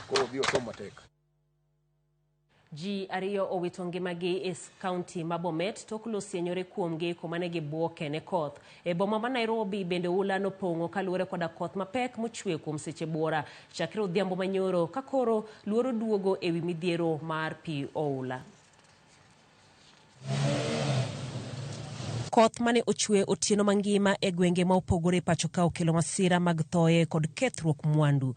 Koro biro somo matek. Ji ariyo owito ngimagi e kaonti ma Bomet tok lo sienyore kuomgi kumane gibuoke ne koth. E boma ma Nairobi bende ula nopong'o kaluwore koda koth mapek mochwe kuom seche buora. Chakre odhiambo manyoro ka koro luoro duogo ewi midhiero mar pi oula. Koth mane ochwe otieno mangima e gwenge ma opogore pacho ka okelo masira mag thoye kod kethruok mwandu.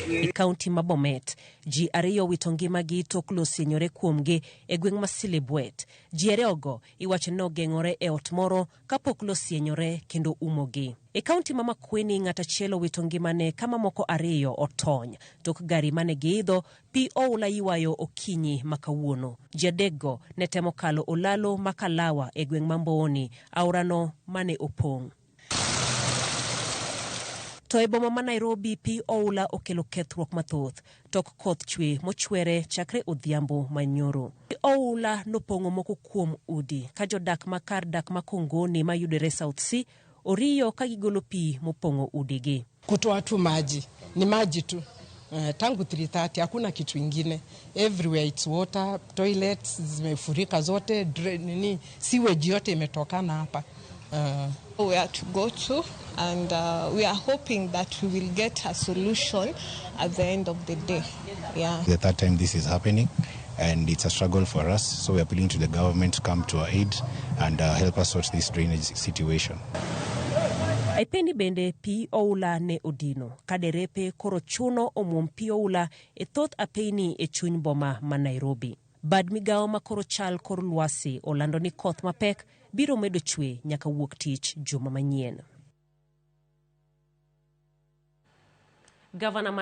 E kaonti ma Bomet, ji ariyo wito ngimagi tok lo sienyore kuomgi e gweng' ma Silibwet. Ji ariyogo iwacho ni ogeng'ore e ot moro kapok lo sienyore kendo umogi. E kaonti ma Makueni ng'at achiel owito ngimane ka mamoko ariyo otony tok gari mane giidho pi oula ywayo okinyi ma kawuono. Ji adekgo ne temo kalo olalo ma Kalawa e gweng' ma Mboni, aorano mane opong'. To e boma ma Nairobi pi oula okelo kethruok mathoth tok koth chwe mochwere chakre odhiambo manyoro. Pi oula nopong'o moko kuom udi ka jodak ma kar dak ma Kongoni ma yudore South C oriyo ka gigolo pi mopong'o udigi. Kutoa tu maji, ni maji tu. Tangu 3:30 hakuna kitu ingine. Everywhere it's water, toilets zimefurika zote, sewage yote imetokana hapa. We are to go to, and we are hoping that we will get a solution at the end of the day. Yeah. The third time this is happening, and it's a struggle for us, so we are appealing to the government to come to our aid and help us sort this drainage situation. Aipendi bende pi oula ne odino. Kaderepe koro chuno omuom pi oula e thoth apeni e chuny boma ma Nairobi. Bad migao ma koro chal kor lwasi olando ni koth mapek biro medo chwe nyaka wuok tich juma manyien. Gavana